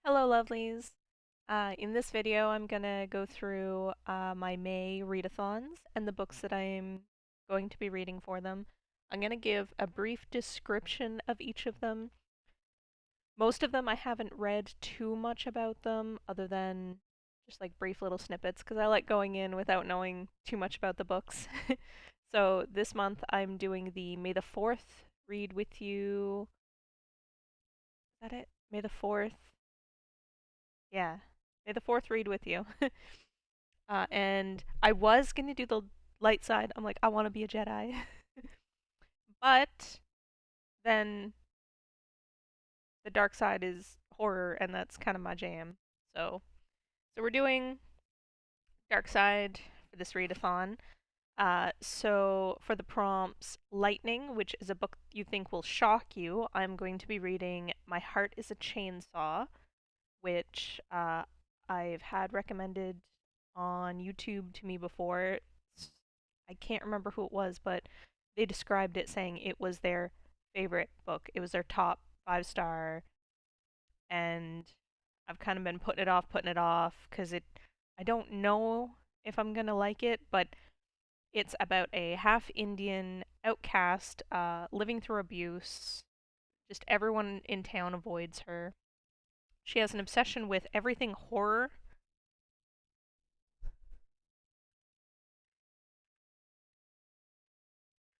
Hello, lovelies. In this video, I'm gonna go through my May readathons and the books that I'm going to be reading for them. I'm gonna give a brief description of each of them. Most of them I haven't read too much about them, other than just like brief little snippets, because I like going in without knowing too much about the books. So this month I'm doing the May the 4th read with you. Is that it? May the 4th? Yeah. May the 4th read with you. And I was gonna do the light side. I'm like, I want to be a Jedi. But then the dark side is horror, and that's kind of my jam. So we're doing dark side for this readathon. So for the prompts, Lightning, which is a book you think will shock you, I'm going to be reading My Heart is a Chainsaw, which I've had recommended on YouTube to me before. I can't remember who it was, but they described it saying it was their favorite book. It was their top 5 star, and I've kind of been putting it off because I don't know if I'm gonna like it, but it's about a half Indian outcast living through abuse. Just everyone in town avoids her. She has an obsession with everything horror.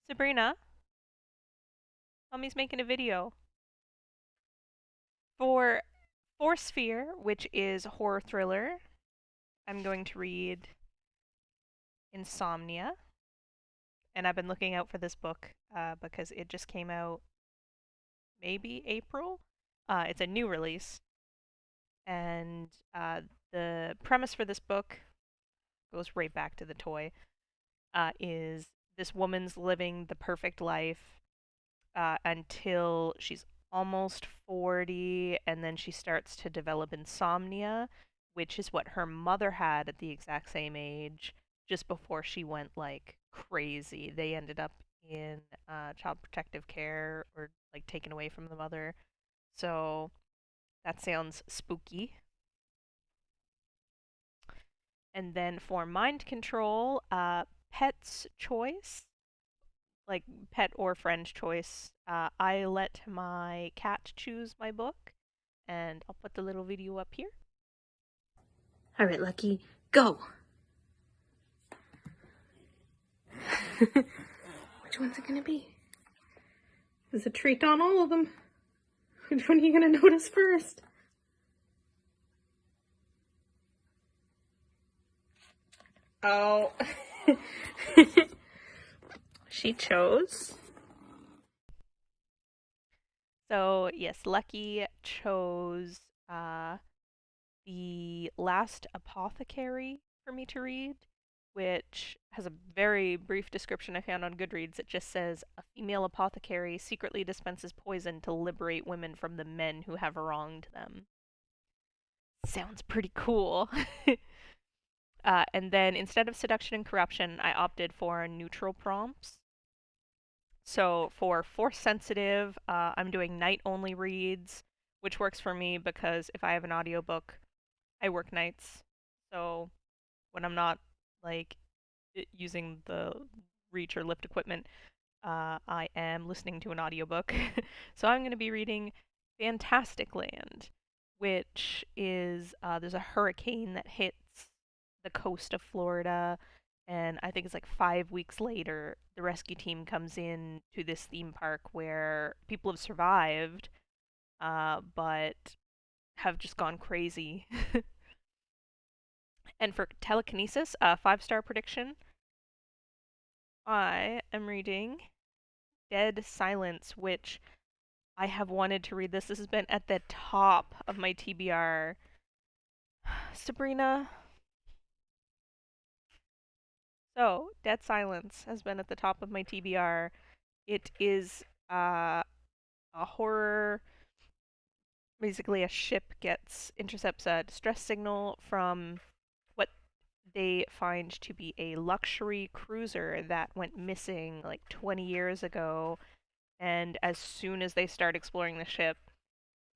Sabrina, mommy's making a video. For Force Sphere, which is a horror thriller, I'm going to read Insomnia. And I've been looking out for this book because it just came out maybe April. It's a new release. And the premise for this book goes right back to the toy. Is this woman's living the perfect life until she's almost 40, and then she starts to develop insomnia, which is what her mother had at the exact same age, just before she went like crazy. They ended up in child protective care or like taken away from the mother. So that sounds spooky. And then for mind control, pet's choice, like pet or friend choice. I let my cat choose my book, and I'll put the little video up here. All right, Lucky, go. Which one's it gonna be? There's a treat on all of them. Which one are you gonna notice first? Oh. She chose. So yes, Lucky chose the Last Apothecary for me to read, which has a very brief description I found on Goodreads. It just says a female apothecary secretly dispenses poison to liberate women from the men who have wronged them. Sounds pretty cool. And then instead of seduction and corruption, I opted for neutral prompts. So for force sensitive, I'm doing night only reads, which works for me because if I have an audiobook, I work nights. So when I'm not like using the reach or lift equipment, I am listening to an audiobook. So I'm going to be reading Fantastic Land, which is there's a hurricane that hits the coast of Florida, and I think it's like 5 weeks later, the rescue team comes in to this theme park where people have survived, but have just gone crazy. And for telekinesis, 5 star prediction, I am reading Dead Silence, which I have wanted to read this. This has been at the top of my TBR. Sabrina. So, Dead Silence has been at the top of my TBR. It is a horror. Basically, a ship intercepts a distress signal from what they find to be a luxury cruiser that went missing like 20 years ago. And as soon as they start exploring the ship,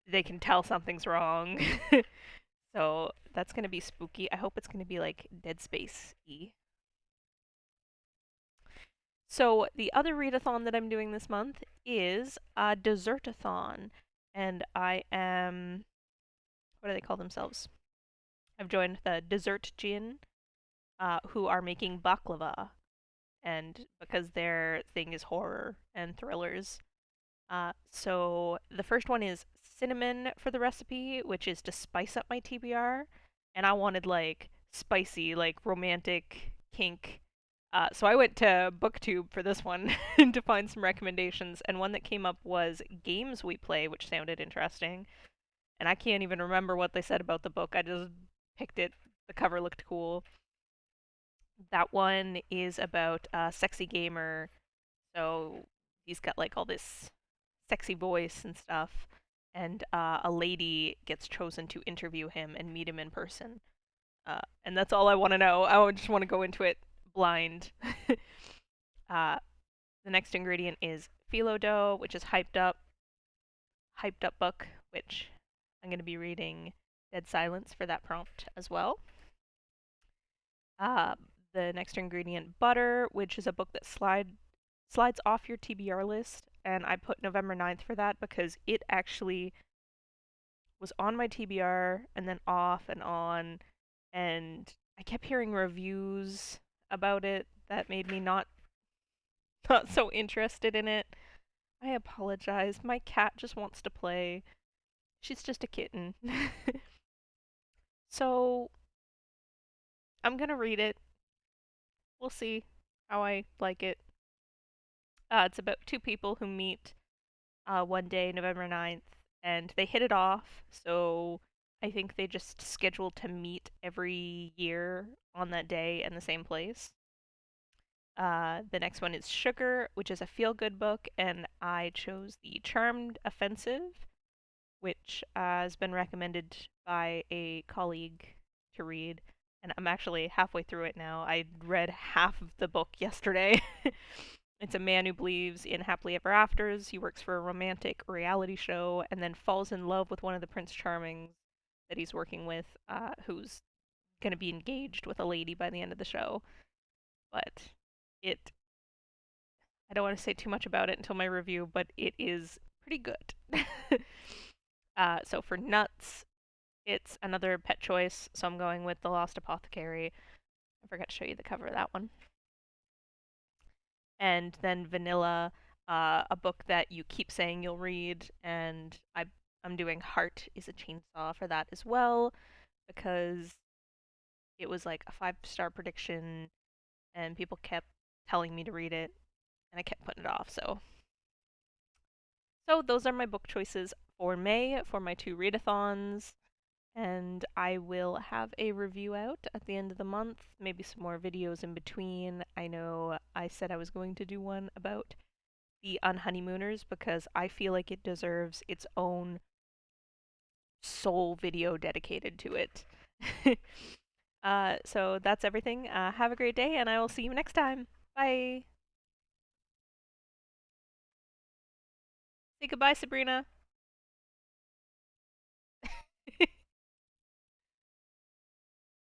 they can tell something's wrong. So that's gonna be spooky. I hope it's gonna be like Dead Space-y. So the other readathon that I'm doing this month is a Dessertathon, and I am, what do they call themselves? I've joined the Dessert Gin, who are making baklava, and because their thing is horror and thrillers. So the first one is cinnamon for the recipe, which is to spice up my TBR, and I wanted like spicy, like romantic kink. So I went to BookTube for this one to find some recommendations, and one that came up was games we play, which sounded interesting. And I can't even remember what they said about the book. I just picked it. The cover looked cool. That one is about a sexy gamer. So he's got like all this sexy voice and stuff. And a lady gets chosen to interview him and meet him in person. And that's all I want to know. I just want to go into it blind. uh, the next ingredient is phyllo dough, which is hyped up book, which I'm going to be reading Dead Silence for that prompt as well. Uh, the next ingredient, butter, which is a book that slides off your TBR list, and I put November 9th for that because it actually was on my TBR and then off and on, and I kept hearing reviews about it that made me not so interested in it. I apologize. My cat just wants to play. She's just a kitten. So, I'm gonna read it. We'll see how I like it. It's about two people who meet one day, November 9th, and they hit it off. So I think they just scheduled to meet every year on that day in the same place. The next one is Sugar, which is a feel good book, and I chose The Charmed Offensive, which has been recommended by a colleague to read. And I'm actually halfway through it now. I read half of the book yesterday. It's a man who believes in happily ever afters. He works for a romantic reality show and then falls in love with one of the Prince Charmings that he's working with, who's going to be engaged with a lady by the end of the show. But it, I don't want to say too much about it until my review, but it is pretty good. So for nuts, it's another pet choice, so I'm going with The Lost Apothecary. I forgot to show you the cover of that one. And then Vanilla, a book that you keep saying you'll read, and I'm doing Heart is a Chainsaw for that as well, because it was like a 5-star prediction, and people kept telling me to read it, and I kept putting it off, so those are my book choices for May for my 2 readathons, and I will have a review out at the end of the month, maybe some more videos in between. I know I said I was going to do one about the Unhoneymooners because I feel like it deserves its own sole video dedicated to it. So that's everything. Have a great day, and I will see you next time. Bye. Say goodbye, Sabrina.